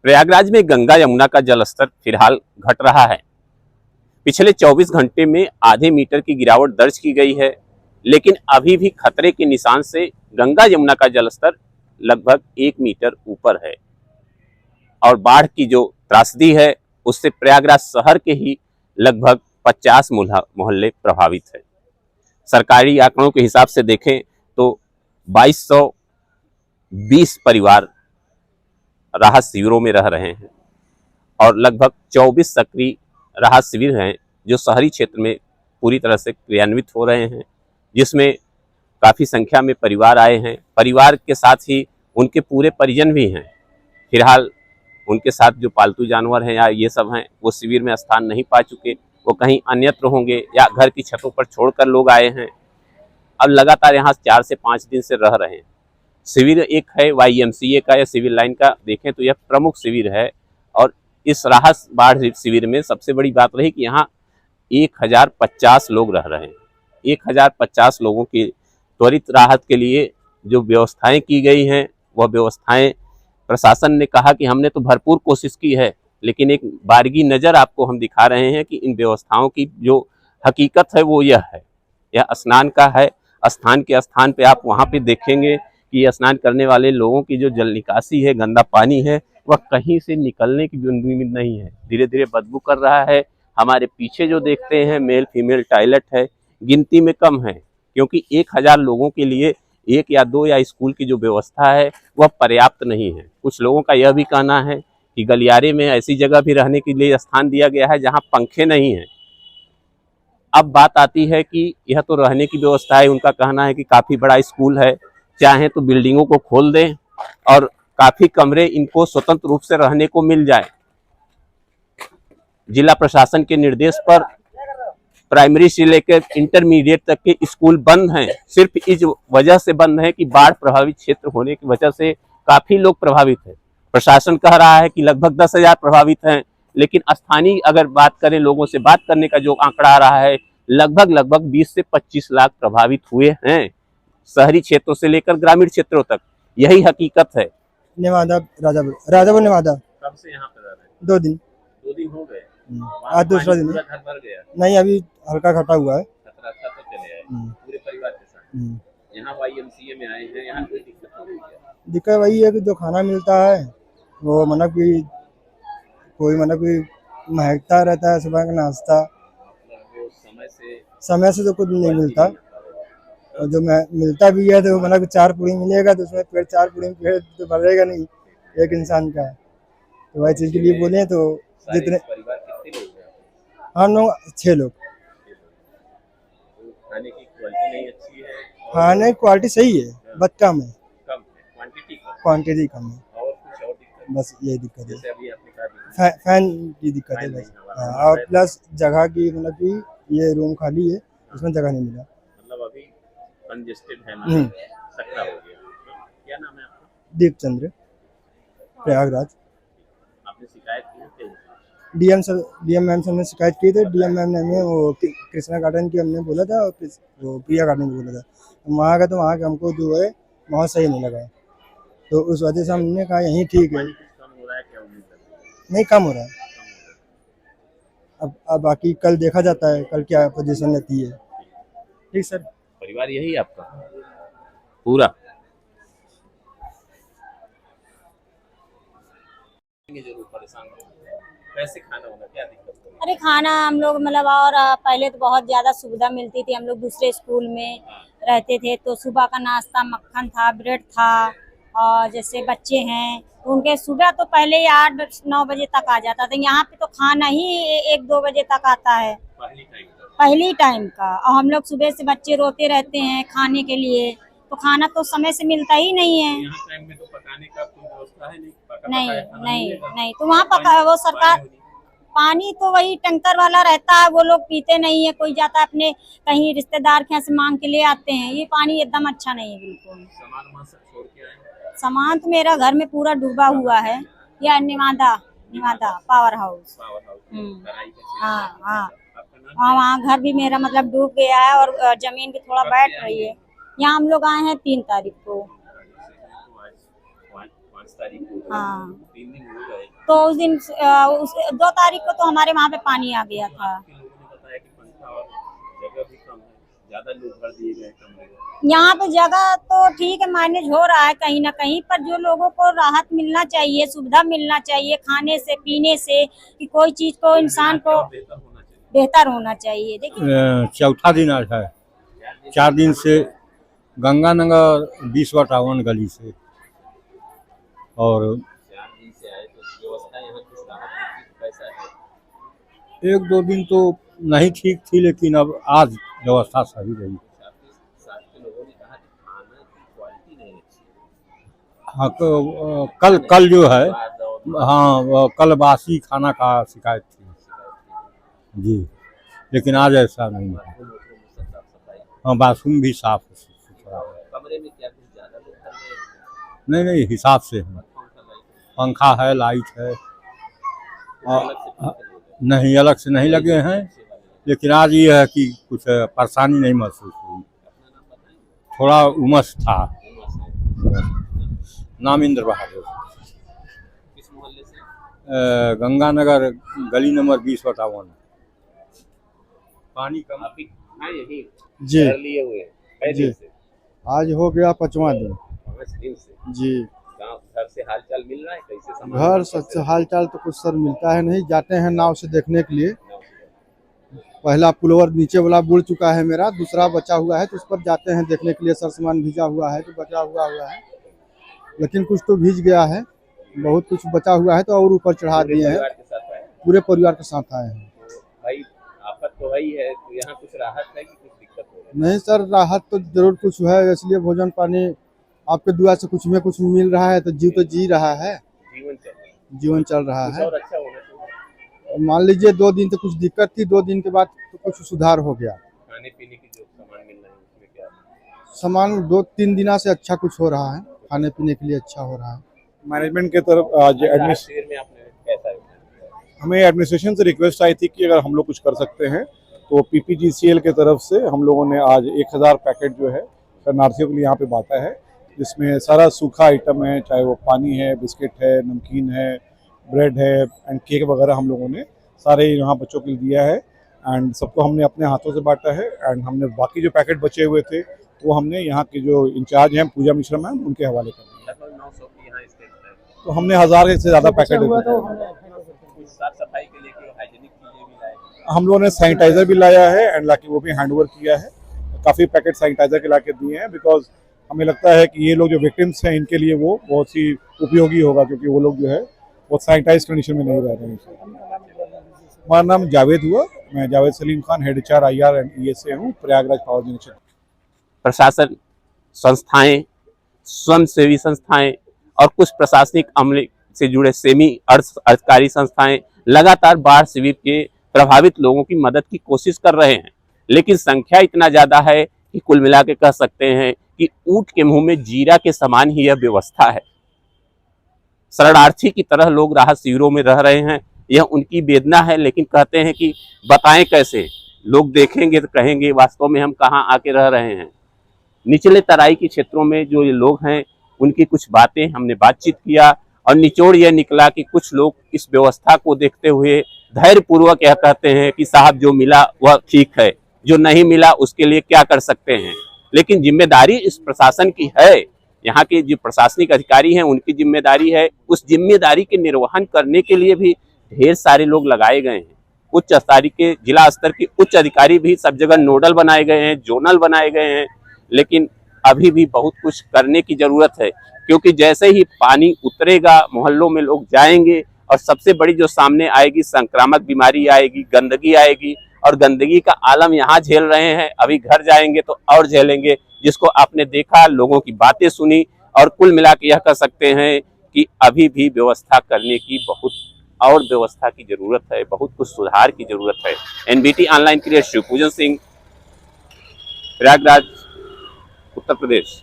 प्रयागराज में गंगा यमुना का जलस्तर फिलहाल घट रहा है। पिछले 24 घंटे में आधे मीटर की गिरावट दर्ज की गई है, लेकिन अभी भी खतरे के निशान से गंगा यमुना का जलस्तर लगभग 1 मीटर ऊपर है और बाढ़ की जो त्रासदी है उससे प्रयागराज शहर के ही लगभग 50 मोहल्ले प्रभावित है। सरकारी आंकड़ों के हिसाब से देखें तो 2220 परिवार राहत शिविरों में रह रहे हैं और लगभग 24 सक्रिय राहत शिविर हैं जो शहरी क्षेत्र में पूरी तरह से क्रियान्वित हो रहे हैं, जिसमें काफ़ी संख्या में परिवार आए हैं। परिवार के साथ ही उनके पूरे परिजन भी हैं। फिलहाल उनके साथ जो पालतू जानवर हैं या ये सब हैं वो शिविर में स्थान नहीं पा चुके, वो कहीं अन्यत्र होंगे या घर की छतों पर छोड़कर लोग आए हैं। अब लगातार यहाँ 4 से 5 दिन से रह रहे हैं। शिविर एक है YMCA का या सिविल लाइन का, देखें तो यह प्रमुख शिविर है और इस राहत बाढ़ शिविर में सबसे बड़ी बात रही कि यहाँ 1050 लोग रह रहे हैं। 1050 लोगों की त्वरित राहत के लिए जो व्यवस्थाएं की गई हैं वह व्यवस्थाएं प्रशासन ने कहा कि हमने तो भरपूर कोशिश की है, लेकिन एक बारगी नज़र आपको हम दिखा रहे हैं कि इन व्यवस्थाओं की जो हकीकत है वो यह है। यह स्नान का है। स्थान के स्थान पे आप वहाँ पे देखेंगे कि स्नान करने वाले लोगों की जो जल निकासी है, गंदा पानी है, वह कहीं से निकलने की भी उम्मीद नहीं है। धीरे धीरे बदबू कर रहा है। हमारे पीछे जो देखते हैं मेल फीमेल टॉयलेट है, गिनती में कम है, क्योंकि 1000 लोगों के लिए 1 या 2 या स्कूल की जो व्यवस्था है वह पर्याप्त नहीं है। कुछ लोगों का यह भी कहना है कि गलियारे में ऐसी जगह भी रहने के लिए स्थान दिया गया है जहाँ पंखे नहीं हैं। अब बात आती है कि यह तो रहने की व्यवस्था है, उनका कहना है कि काफ़ी बड़ा स्कूल है, चाहे तो बिल्डिंगों को खोल दें और काफ़ी कमरे इनको स्वतंत्र रूप से रहने को मिल जाए। जिला प्रशासन के निर्देश पर प्राइमरी से लेकर इंटरमीडिएट तक के स्कूल बंद हैं। सिर्फ इस वजह से बंद हैं कि बाढ़ प्रभावित क्षेत्र होने की वजह से काफ़ी लोग प्रभावित हैं। प्रशासन कह रहा है कि लगभग 10,000 प्रभावित हैं, लेकिन स्थानीय अगर बात करें, लोगों से बात करने का जो आंकड़ा आ रहा है, लगभग 20 से 25 लाख प्रभावित हुए हैं, शहरी क्षेत्रों से लेकर ग्रामीण क्षेत्रों तक। यही हकीकत है। नेवादा, राजापुर नेवादा। कब से यहाँ पर रह रहे हैं? 2 दिन। 2 दिन हो गए। आज दूसरा दिन है। पूरा घर भर गया? नहीं, अभी हल्का घटा हुआ है। खतरा अच्छा तो चले आए पूरे परिवार के साथ। यहाँ YMCA में आए हैं, यहाँ कोई दिक्कत हो रही है? दिक्कत वही है कि जो खाना मिलता है वो मतलब कि कोई मतलब कि महकता रहता है। सुबह का नाश्ता वो समय से तो कुछ नहीं मिलता, और जो मिलता भी है तो मतलब कि 4 पूड़ी मिलेगा तो उसमें पेट 4 पूड़ी में पेट तो भरेगा नहीं एक इंसान का। तो वही चीज़ के लिए बोले तो जितने परिवार कितने लोग हैं? हम लोग 6 लोग। खाने की क्वालिटी नहीं अच्छी है? खाने की क्वालिटी सही है, बस कम है, कम है, क्वांटिटी कम है। और कुछ और दिक्कत? बस यही दिक्कत है। जैसे अभी आपने कहा फैन की दिक्कत है बस। हाँ, और प्लस जगह की मतलब कि ये रूम खाली है, उसमें जगह नहीं मिला। मतलब अभी कंजेस्टेड है, मतलब सकरा हो गया। क्या नाम है आपका? दीपचंद्र, प्रयागराज। आपने शिकायत की है? डीएम मैम से हमने शिकायत की थी। डीएम मैम ने हमें वो कृष्णा गार्डन की हमने बोला था और वो प्रिया गार्डन की बोला था। वहाँ का तो वहाँ का हमको जो है बहुत सही नहीं लगा, तो उस वजह से हमने कहा यहीं ठीक है। कम हो रहा है क्या? उम्मीद नहीं, कम हो रहा है। अब बाकी कल देखा जाता है, कल क्या पोजीशन रहती है। ठीक सर। परिवार यही है आपका पूरा? जरूर परेशान हो। कैसे खाना होगा, क्या दिक्कत हो? अरे खाना हम लोग मतलब और पहले तो बहुत ज्यादा सुविधा मिलती थी। हम लोग दूसरे स्कूल में रहते थे तो सुबह का नाश्ता मक्खन था, ब्रेड था, और जैसे बच्चे हैं तो उनके सुबह तो पहले ही 8-9 बजे तक आ जाता था। यहाँ पे तो खाना ही 1-2 बजे तक आता है, पहली टाइम का। और हम लोग सुबह से बच्चे रोते रहते हैं खाने के लिए, तो खाना तो समय से मिलता ही नहीं है। यहाँ टाइम में तो पकाने का कोई व्यवस्था है नहीं? नहीं, तो वहाँ पका वो सरकार पानी तो वही टैंकर वाला रहता है, वो लोग पीते नहीं है। कोई जाता है अपने कहीं रिश्तेदार के यहाँ से मांग के ले आते हैं। ये पानी एकदम अच्छा नहीं है बिल्कुल। सामान तो मेरा घर में पूरा डूबा हुआ है। यह निवादा पावर हाउस। हाँ, वहाँ घर भी मेरा मतलब डूब गया है और जमीन भी थोड़ा बैठ रही है। यहाँ हम लोग आए हैं 3 तारीख को। हाँ, 3 दिन हो गए। तो उस दिन 2 तारीख को तो हमारे वहाँ पे पानी आ गया था। लोगों ने बताया कि पंखा और जगह भी कम है, ज्यादा लोग भर दिए गए कमरे। यहाँ पे जगह तो ठीक है, मैनेज हो रहा है कहीं ना कहीं, पर जो लोगों को राहत मिलना चाहिए, सुविधा मिलना चाहिए खाने से पीने से, कि कोई चीज को इंसान को बेहतर होना चाहिए। देखिए चौथा दिन आज है, 4 दिन से गंगानगर 20/51 गली से, और 4 दिन से आए तो व्यवस्था यहाँ कुछ राहत कैसा है? 1-2 दिन तो नहीं ठीक थी, लेकिन अब आज व्यवस्था सही रही। आपके साथ के लोगों ने कहा कि खाना की क्वालिटी नहीं अच्छी है। हाँ, कल जो है, हाँ कल बासी खाना का शिकायत थी जी, लेकिन आज ऐसा नहीं है। हाँ, बाथरूम भी साफ सुथरा है। कमरे में क्या कुछ ज्यादा लोग कर रहे हैं? नहीं हिसाब से है, पंखा है, लाइट है, नहीं अलग से नहीं लगे हैं, लेकिन आज ये है कि कुछ परेशानी नहीं महसूस हुई। थोड़ा उमस था। नाम इंद्र बहादुर। किस मोहल्ले से? गंगानगर गली नंबर 20/51। पानी कम हाँ, यही जी घर लिए हुए हैं। कै जी। दिन से? आज हो गया 5वां दिन 5 दिन से। जी। गाँव घर से हालचाल मिल रहा है कैसे? सामान घर से हालचाल तो कुछ सर मिलता है नहीं, जाते हैं नाव से देखने के लिए। पहला पुलवर नीचे वाला बुड़ चुका है मेरा, दूसरा बचा हुआ है, तो उस पर जाते हैं देखने के लिए। सर सामान भीजा हुआ है तो बचा हुआ है, लेकिन कुछ तो भीज गया है, बहुत कुछ बचा हुआ है तो और ऊपर चढ़ा दिए हैं। परिवार के साथ आए? पूरे परिवार के साथ आए हैं। तो भाई आफत तो है ही है, तो यहाँ कुछ राहत है कि कुछ दिक्कत हो रही है? नहीं सर, राहत तो जरूर कुछ है, इसलिए भोजन पानी आपके दुआ से कुछ में कुछ मिल रहा है, तो जीव तो जी रहा है, जीवन चल रहा कुछ है। और अच्छा होना चाहिए। मान लीजिए 2 दिन तो कुछ दिक्कत थी, 2 दिन के बाद तो कुछ सुधार हो गया। खाने पीने की जो सामान मिल रहा है उसमें क्या? सामान 2-3 दिना से अच्छा कुछ हो रहा है, खाने पीने के लिए अच्छा हो रहा है। मैनेजमेंट के तरफ आज शिविर में आपने कैसा है? हमें एडमिनिस्ट्रेशन से रिक्वेस्ट आई थी कि अगर हम लोग कुछ कर सकते हैं, तो PPGCL के तरफ से हम लोगों ने आज 1000 पैकेट जो है शरणार्थियों के लिए यहाँ पे बांटा है, जिसमें सारा सूखा आइटम है, चाहे वो पानी है, बिस्किट है, नमकीन है, ब्रेड है एंड केक वगैरह हम लोगों ने सारे यहाँ बच्चों के लिए दिया है। एंड सबको हमने अपने हाथों से बांटा है। एंड हमने बाकी जो पैकेट बचे हुए थे वो हमने यहाँ के जो इंचार्ज हैं पूजा मिश्रा मैम, उनके हवाले कर दिया। लगभग 900 की यहाँ स्टेट है। तो हमने 1000 से ज़्यादा पैकेट कुछ साफ सफाई के लिए हाइजीनिक चीजें भी लाए? हम लोगों ने सैनिटाइजर भी लाया है एंड लाके वो भी हैंड ओवर किया है। काफ़ी पैकेट सैनिटाइजर के लाके दिए हैं, बिकॉज हमें लगता है कि ये लोग जो विक्टिम्स हैं इनके लिए वो बहुत ही उपयोगी होगा, क्योंकि वो लोग जो है वो सैनिटाइज कंडीशन में नहीं रह रहे हैं। हमारा नाम जावेद हुआ, मैं Javed Salim Khan, head HR IR and ESA हूँ, प्रयागराज पावर जनरेशन। प्रशासन, संस्थाएं, स्वयंसेवी संस्थाएं और कुछ प्रशासनिक अमले से जुड़े सेमी अर्धकारी संस्थाएं लगातार बाढ़ शिविर के प्रभावित लोगों की मदद की कोशिश कर रहे हैं, लेकिन संख्या इतना ज्यादा है कि कुल मिला के कह सकते हैं कि ऊंट के मुंह में जीरा के समान ही यह व्यवस्था है। शरणार्थी की तरह लोग राहत शिविरों में रह रहे हैं, यह उनकी वेदना है, लेकिन कहते हैं कि बताएं कैसे, लोग देखेंगे तो कहेंगे वास्तव में हम कहाँ आके रह रहे हैं। निचले तराई के क्षेत्रों में जो ये लोग हैं उनकी कुछ बातें हमने बातचीत किया और निचोड़ यह निकला कि कुछ लोग इस व्यवस्था को देखते हुए धैर्यपूर्वक यह कहते हैं कि साहब जो मिला वह ठीक है, जो नहीं मिला उसके लिए क्या कर सकते हैं। लेकिन जिम्मेदारी इस प्रशासन की है, यहाँ के जो प्रशासनिक अधिकारी हैं उनकी जिम्मेदारी है। उस जिम्मेदारी के निर्वहन करने के लिए भी ढेर सारे लोग लगाए गए हैं। उच्च स्तर के, जिला स्तर के उच्च अधिकारी भी सब जगह नोडल बनाए गए हैं, जोनल बनाए गए हैं, लेकिन अभी भी बहुत कुछ करने की जरूरत है, क्योंकि जैसे ही पानी उतरेगा मोहल्लों में लोग जाएंगे और सबसे बड़ी जो सामने आएगी संक्रामक बीमारी आएगी, गंदगी आएगी, और गंदगी का आलम यहाँ झेल रहे हैं, अभी घर जाएंगे तो और झेलेंगे, जिसको आपने देखा, लोगों की बातें सुनी, और कुल मिला के यह कह सकते हैं कि अभी भी व्यवस्था करने की बहुत और व्यवस्था की जरूरत है, बहुत कुछ सुधार की जरूरत है। NBT ऑनलाइन के लिए शिवपूजन सिंह, प्रयागराज, उत्तर प्रदेश।